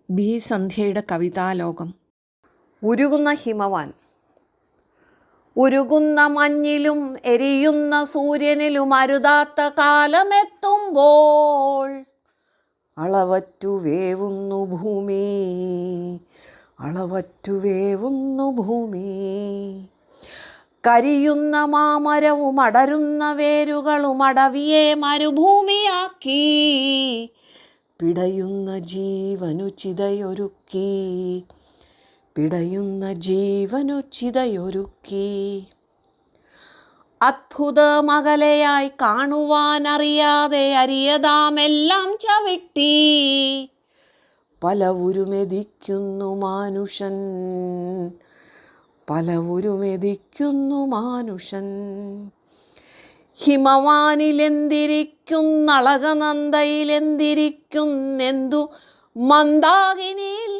B സന്ധ്യയുടെ കവിതാലോകം. ഉരുകുന്ന ഹിമവാൻ. ഉരുകുന്ന മഞ്ഞിലും എരിയുന്ന സൂര്യനിലും അരുതാത്ത കാലമെത്തുമ്പോൾ അളവറ്റു വേവുന്നു ഭൂമി, അളവറ്റു വേവുന്നു ഭൂമി. കരിയുന്ന മാമരവും അടരുന്ന വേരുകളും അടവിയെ മരുഭൂമിയാക്കി, പിടയുന്ന ജീവനു ചിതയൊരുക്കി, പിടയുന്ന ജീവനു ചിതയൊരുക്കി. അത്ഭുതമകലയായി കാണുവാനറിയാതെ അരിയതാമെല്ലാം ചവിട്ടി, പലവുരുമെതിക്കുന്നു മാനുഷൻ, പലവുരുമെതിക്കുന്നു മാനുഷൻ. ഹിമവാനിലെന്തിരിക്കുന്നളകനന്ദയിലെന്തിരിക്കുന്നെന്തു മന്ദാകിനിയിൽ,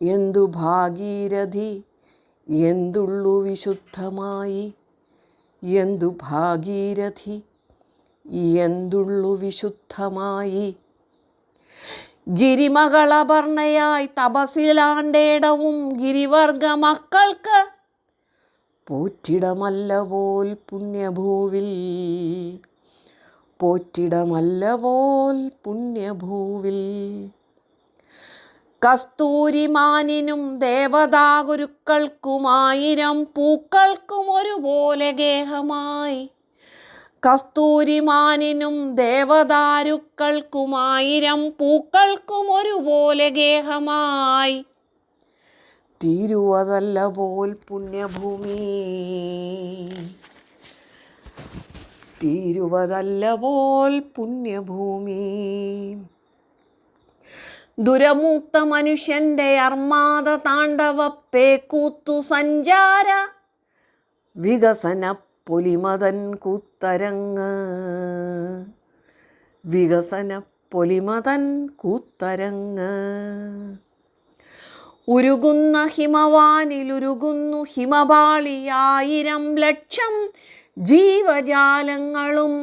എന്തു ഭാഗീരഥി, എന്തുള്ളു വിശുദ്ധമായി, എന്തു ഭാഗീരഥി, എന്തുള്ളു വിശുദ്ധമായി. ഗിരിമകളപർണയായി തപസിലാണ്ടേടവും ഗിരിവർഗ മക്കൾക്ക് പോറ്റിടമല്ല പോൽ പുണ്യഭൂവിൽ, പോറ്റിടമല്ല പോൽ പുണ്യഭൂവിൽ. കസ്തൂരിമാനിനും ദേവതാഗുരുക്കൾക്കുമായിരം പൂക്കൾക്കും ഒരുപോലെ ഗേഹമായി, കസ്തൂരിമാനിനും ദേവദാരുക്കൾക്കുമായിരം പൂക്കൾക്കും ഒരുപോലെ ഗേഹമായി. തീരുവതല്ല പോൽ പുണ്യഭൂമി, തീരുവതല്ല പോൽ പുണ്യഭൂമി. ദുരമൂത്ത മനുഷ്യൻ്റെ അർമാദ താണ്ഡവപ്പേക്കൂത്തു സഞ്ചാര വികസന പൊലിമതൻ കൂത്തരങ്ങ്, വികസന പൊലിമതൻ കൂത്തരങ്ങ്. ഉരുകുന്ന ഹിമവാനിലുരുകുന്നു ഹിമപാളിയായിരം ലക്ഷം ജീവജാലങ്ങളും,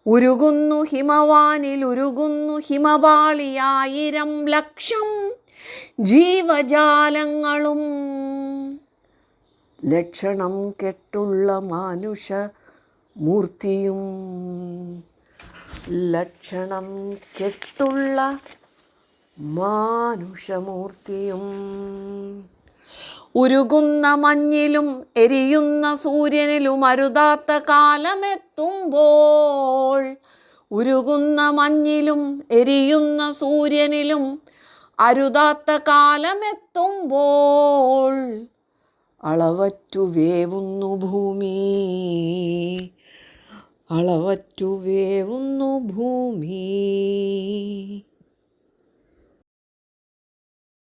ഉരുകുന്നു ഹിമവാനിലുരുകുന്നു ഹിമപാളിയായിരം ലക്ഷം ജീവജാലങ്ങളും. ലക്ഷണം കെട്ടുള്ള മാനുഷ മൂർത്തിയും, ലക്ഷണം കെട്ടുള്ള മാനുഷമൂർത്തിയും. ഉരുകുന്ന മഞ്ഞിലും എരിയുന്ന സൂര്യനിലും അരുതാത്ത കാലമെത്തുമ്പോൾ, ഉരുകുന്ന മഞ്ഞിലും എരിയുന്ന സൂര്യനിലും അരുതാത്ത കാലമെത്തുമ്പോൾ അളവറ്റു വേവുന്നു ഭൂമി, അളവറ്റു വേവുന്നു ഭൂമി.